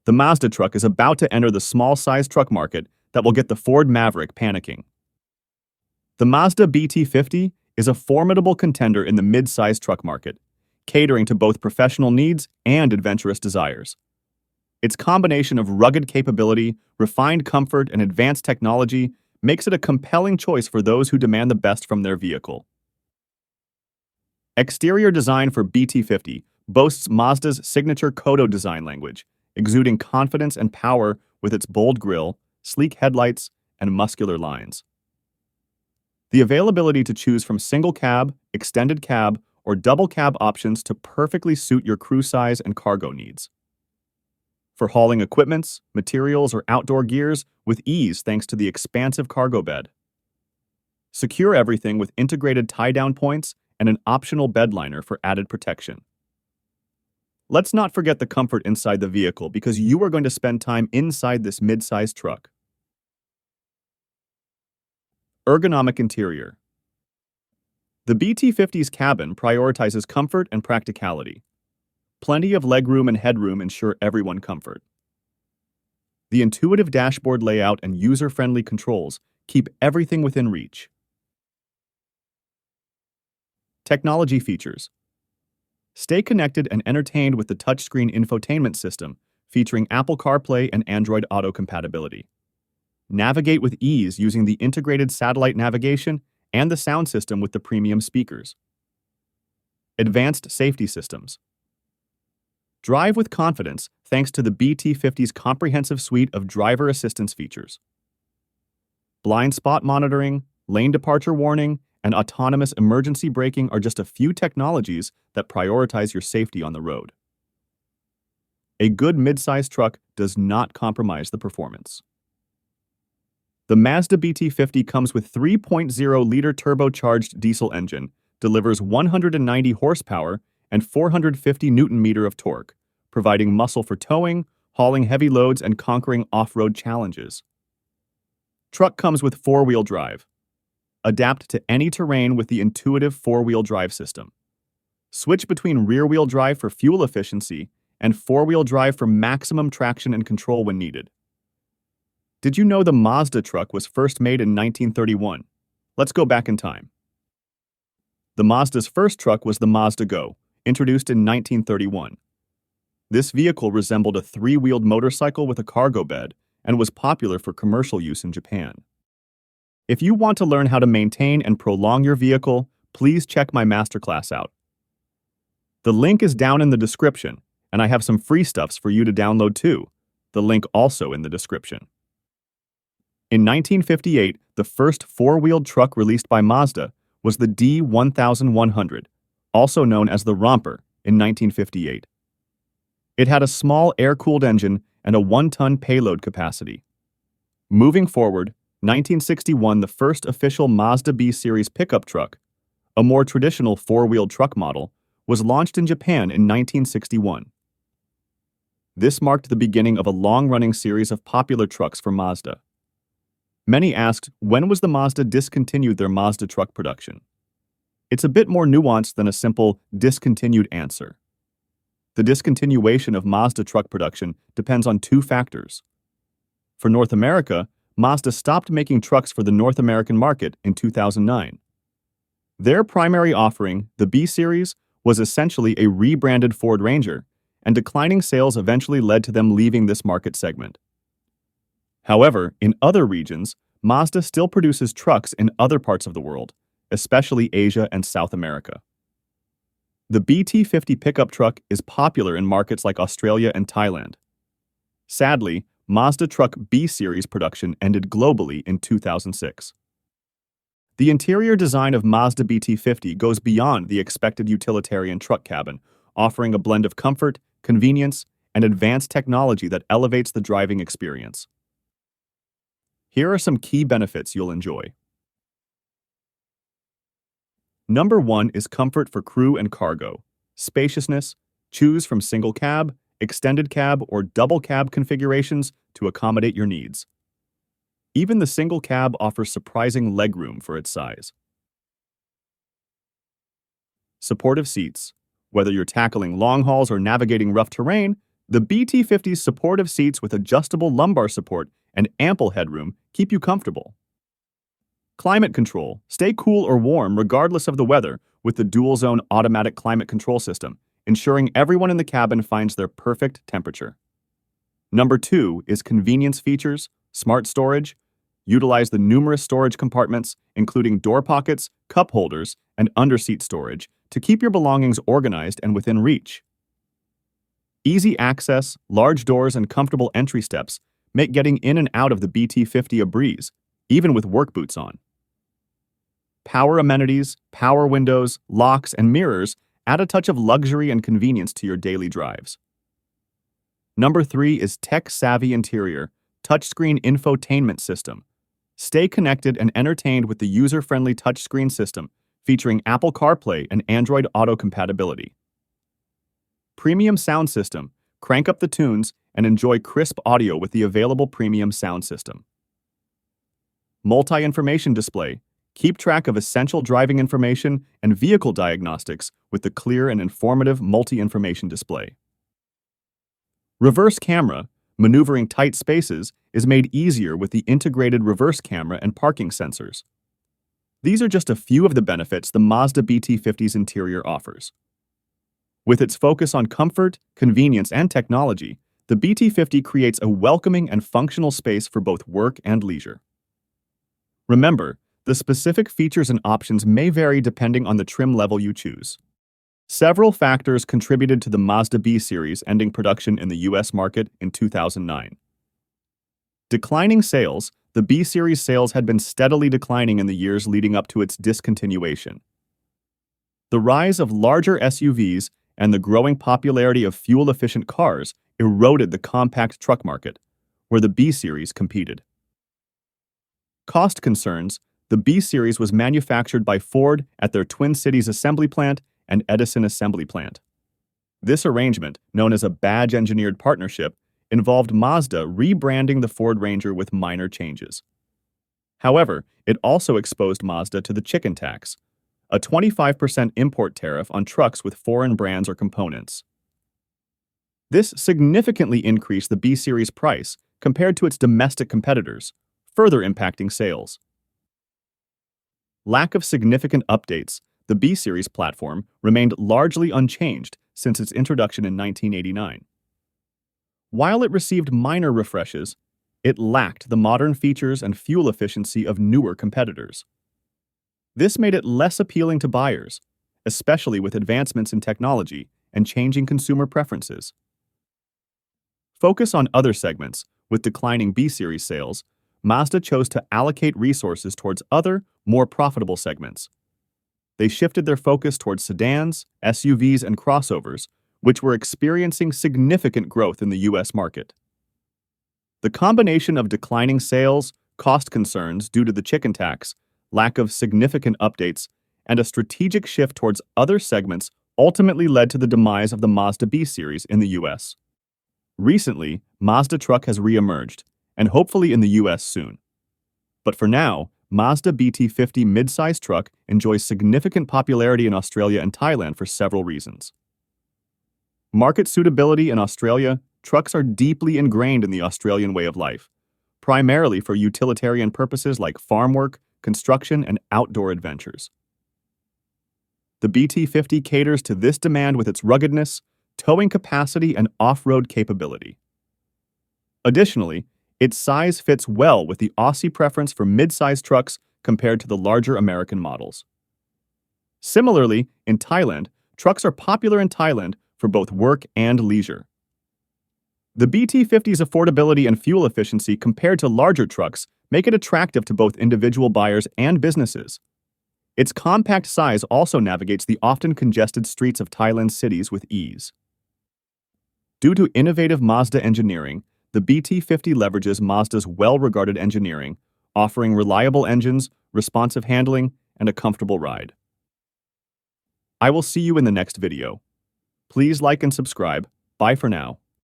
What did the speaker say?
The Mazda truck is about to enter the small-size truck market that will get the Ford Maverick panicking. The Mazda BT50 is a formidable contender in the mid-size truck market, catering to both professional needs and adventurous desires. Its combination of rugged capability, refined comfort, and advanced technology makes it a compelling choice for those who demand the best from their vehicle. Exterior design for BT50 boasts Mazda's signature Kodo design language, exuding confidence and power with its bold grille, sleek headlights, and muscular lines. The availability to choose from single cab, extended cab, or double cab options to perfectly suit your crew size and cargo needs. For hauling equipments, materials, or outdoor gears with ease thanks to the expansive cargo bed. Secure everything with integrated tie-down points and an optional bed liner for added protection. Let's not forget the comfort inside the vehicle because you are going to spend time inside this mid-sized truck. Ergonomic interior. The BT50's cabin prioritizes comfort and practicality. Plenty of legroom and headroom ensure everyone's comfort. The intuitive dashboard layout and user-friendly controls keep everything within reach. Technology features. Stay connected and entertained with the touchscreen infotainment system featuring Apple CarPlay and Android Auto compatibility. Navigate with ease using the integrated satellite navigation and the sound system with the premium speakers. Advanced safety systems. Drive with confidence thanks to the BT50's comprehensive suite of driver assistance features. Blind spot monitoring, lane departure warning, and autonomous emergency braking are just a few technologies that prioritize your safety on the road. A good mid-size truck does not compromise the performance. The Mazda BT50 comes with 3.0-liter turbocharged diesel engine, delivers 190 horsepower and 450 Newton-meter of torque, providing muscle for towing, hauling heavy loads, and conquering off-road challenges. Truck comes with four-wheel drive. Adapt to any terrain with the intuitive four-wheel drive system. Switch between rear-wheel drive for fuel efficiency and four-wheel drive for maximum traction and control when needed. Did you know the Mazda truck was first made in 1931? Let's go back in time. The Mazda's first truck was the Mazda Go, introduced in 1931. This vehicle resembled a three-wheeled motorcycle with a cargo bed and was popular for commercial use in Japan. If you want to learn how to maintain and prolong your vehicle, please check my masterclass out. The link is down in the description, and I have some free stuffs for you to download too. The link also in the description. In 1958, the first four-wheeled truck released by Mazda was the D1100, also known as the Romper, in 1958. It had a small air-cooled engine and a 1-ton payload capacity. Moving forward, 1961, the first official Mazda B-Series pickup truck, a more traditional four-wheeled truck model, was launched in Japan in 1961. This marked the beginning of a long-running series of popular trucks for Mazda. Many asked, when was the Mazda discontinued their Mazda truck production? It's a bit more nuanced than a simple discontinued answer. The discontinuation of Mazda truck production depends on two factors. For North America, Mazda stopped making trucks for the North American market in 2009. Their primary offering, the B-Series, was essentially a rebranded Ford Ranger, and declining sales eventually led to them leaving this market segment. However, in other regions, Mazda still produces trucks in other parts of the world, especially Asia and South America. The BT50 pickup truck is popular in markets like Australia and Thailand. Sadly, Mazda Truck B-Series production ended globally in 2006. The interior design of Mazda BT50 goes beyond the expected utilitarian truck cabin, offering a blend of comfort, convenience, and advanced technology that elevates the driving experience. Here are some key benefits you'll enjoy. Number 1 is comfort for crew and cargo. Spaciousness. Choose from single cab, extended cab, or double cab configurations to accommodate your needs. Even the single cab offers surprising legroom for its size. Supportive seats. Whether you're tackling long hauls or navigating rough terrain, The BT50's supportive seats with adjustable lumbar support and ample headroom keep you comfortable. Climate control. Stay cool or warm regardless of the weather with the dual-zone automatic climate control system, ensuring everyone in the cabin finds their perfect temperature. Number 2 is convenience features, smart storage. Utilize the numerous storage compartments, including door pockets, cup holders, and underseat storage, to keep your belongings organized and within reach. Easy access, large doors, and comfortable entry steps make getting in and out of the BT50 a breeze, even with work boots on. Power amenities, power windows, locks, and mirrors add a touch of luxury and convenience to your daily drives. Number 3 is tech-savvy interior, touchscreen infotainment system. Stay connected and entertained with the user-friendly touchscreen system featuring Apple CarPlay and Android Auto compatibility. Premium sound system. Crank up the tunes and enjoy crisp audio with the available premium sound system. Multi-information display. Keep track of essential driving information and vehicle diagnostics with the clear and informative multi-information display. Reverse camera. Maneuvering tight spaces is made easier with the integrated reverse camera and parking sensors. These are just a few of the benefits the Mazda BT50's interior offers. With its focus on comfort, convenience, and technology, the BT50 creates a welcoming and functional space for both work and leisure. Remember, the specific features and options may vary depending on the trim level you choose. Several factors contributed to the Mazda B series ending production in the US market in 2009. Declining sales. The B series sales had been steadily declining in the years leading up to its discontinuation. The rise of larger SUVs and the growing popularity of fuel-efficient cars eroded the compact truck market, where the B series competed. Cost concerns. The B series was manufactured by Ford at their Twin Cities assembly plant and Edison assembly plant. This arrangement, known as a badge-engineered partnership, involved Mazda rebranding the Ford Ranger with minor changes. However, it also exposed Mazda to the chicken tax, a 25% import tariff on trucks with foreign brands or components. This significantly increased the B series price compared to its domestic competitors, further impacting sales. Lack of significant updates. The B series platform remained largely unchanged since its introduction in 1989. While it received minor refreshes, it lacked the modern features and fuel efficiency of newer competitors. This made it less appealing to buyers, especially with advancements in technology and changing consumer preferences. Focus on other segments. With declining B series sales, Mazda chose to allocate resources towards other, more profitable segments. They shifted their focus towards sedans, SUVs, and crossovers, which were experiencing significant growth in the US market. The combination of declining sales, cost concerns due to the chicken tax, lack of significant updates, and a strategic shift towards other segments ultimately led to the demise of the Mazda B series in the US. Recently, Mazda Truck has re-emerged, and hopefully in the US soon. But for now, Mazda BT50 midsize truck enjoys significant popularity in Australia and Thailand for several reasons. Market suitability in Australia. Trucks are deeply ingrained in the Australian way of life, primarily for utilitarian purposes like farm work, construction, and outdoor adventures. The BT50 caters to this demand with its ruggedness, towing capacity, and off-road capability. Additionally, its size fits well with the Aussie preference for mid-size trucks compared to the larger American models. Similarly, in Thailand, trucks are popular in Thailand for both work and leisure. The BT50's affordability and fuel efficiency compared to larger trucks make it attractive to both individual buyers and businesses. Its compact size also navigates the often congested streets of Thailand's cities with ease. Due to innovative Mazda engineering, the BT50 leverages Mazda's well-regarded engineering, offering reliable engines, responsive handling, and a comfortable ride. I will see you in the next video. Please like and subscribe. Bye for now.